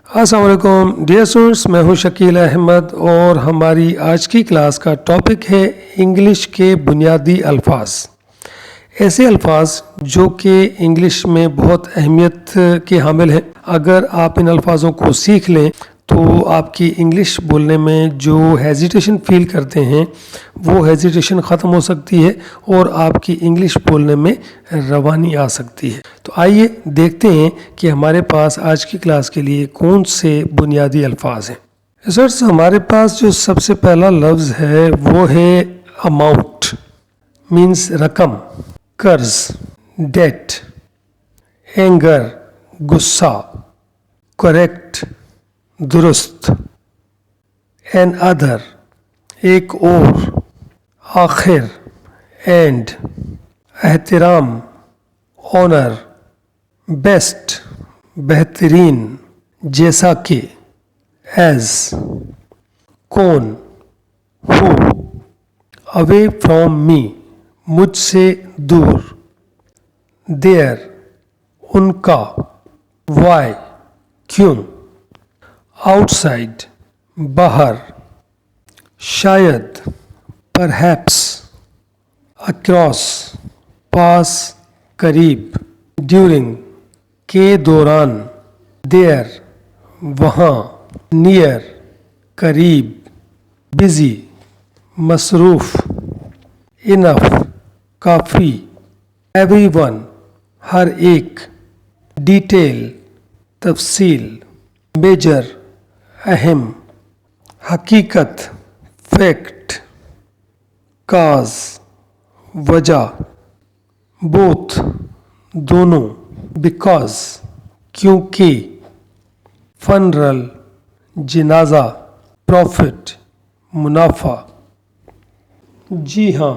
अस्सलाम वालेकुम dear students, मैं हूं शकील अहमद और हमारी आज की क्लास का टॉपिक है इंग्लिश के बुनियादी अल्फाज। ऐसे अल्फाज जो कि इंग्लिश में बहुत अहमियत के हामिल हैं। अगर आप इन अल्फाजों को सीख लें तो आपकी इंग्लिश बोलने में जो हेजिटेशन फील करते हैं वो हेजिटेशन ख़त्म हो सकती है और आपकी इंग्लिश बोलने में रवानी आ सकती है। तो आइए देखते हैं कि हमारे पास आज की क्लास के लिए कौन से बुनियादी अल्फाज हैं। सर, हमारे पास जो सबसे पहला लफ्ज़ है वो है अमाउंट, मीन्स रकम, कर्ज, डेट, एंगर, गुस्सा, करेक्ट, दुरुस्त, एन अदर, एक और, आखिर, एंड, एहतराम, ऑनर, बेस्ट, बेहतरीन, जैसा कि, एज, कौन, हु, अवे फ्रॉम मी, मुझसे दूर, देयर, उनका, वाई, क्यों, आउटसाइड, बाहर, शायद, परहैप्स, अक्रॉस, पास, करीब, ड्यूरिंग, के दौरान, देयर, वहाँ, नियर, करीब, बिजी, मसरूफ़, इनफ, काफ़ी, एवरीवन, हर एक, डिटेल, तफसील, मेजर, अहम, हकीकत, फैक्ट, काज, वजह, बोथ, दोनों, बिकॉज, क्योंकि, फनरल, जनाजा, प्रॉफिट, मुनाफा। जी हाँ,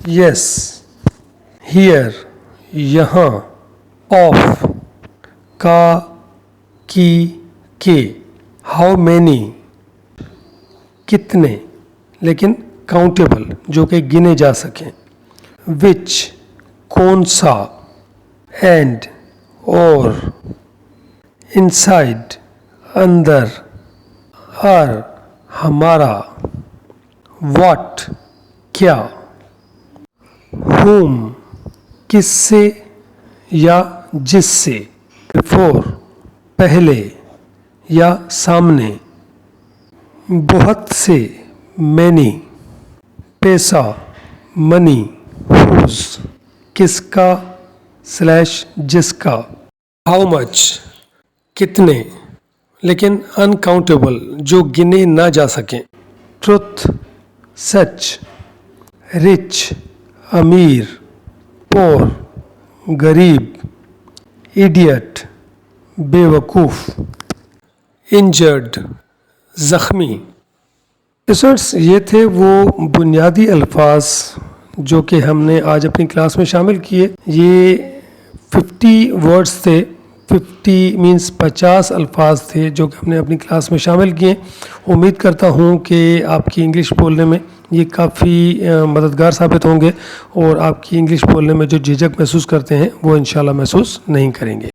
यस, हियर, यहाँ, ऑफ, का, की, के, हाउ मैनी, कितने, लेकिन काउंटेबल, जो कि गिने जा सकें, विच, कौन सा, एंड, और, इनसाइड, अंदर, हर, हमारा, व्हाट, क्या, whom, किससे या जिससे, बिफोर, पहले या सामने, बहुत से, मैनी, पैसा, मनी, हुज, किसका स्लैश जिसका, हाउ मच, कितने, लेकिन अनकाउंटेबल, जो गिने ना जा सकें, ट्रुथ, सच, रिच, अमीर, पोर, गरीब, इडियट, बेवकूफ़, इंजर्ड, ज़ख्मी। स्टूडेंट्स, ये थे वो बुनियादी अल्फाज जो कि हमने आज अपनी क्लास में शामिल किए। ये 50 वर्ड्स थे, 50 मीन्स 50 अल्फाज थे जो कि हमने अपनी क्लास में शामिल किए। उम्मीद करता हूँ कि आपकी इंग्लिश बोलने में ये काफ़ी मददगार साबित होंगे और आपकी इंग्लिश बोलने में जो झिझक महसूस करते हैं वो इंशाल्लाह महसूस नहीं करेंगे।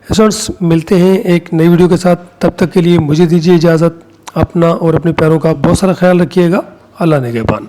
स्टूडेंट्स, मिलते हैं एक नई वीडियो के साथ। तब तक के लिए मुझे दीजिए इजाज़त। अपना और अपने प्यारों का बहुत सारा ख्याल रखिएगा। अल्लाह निगहबान।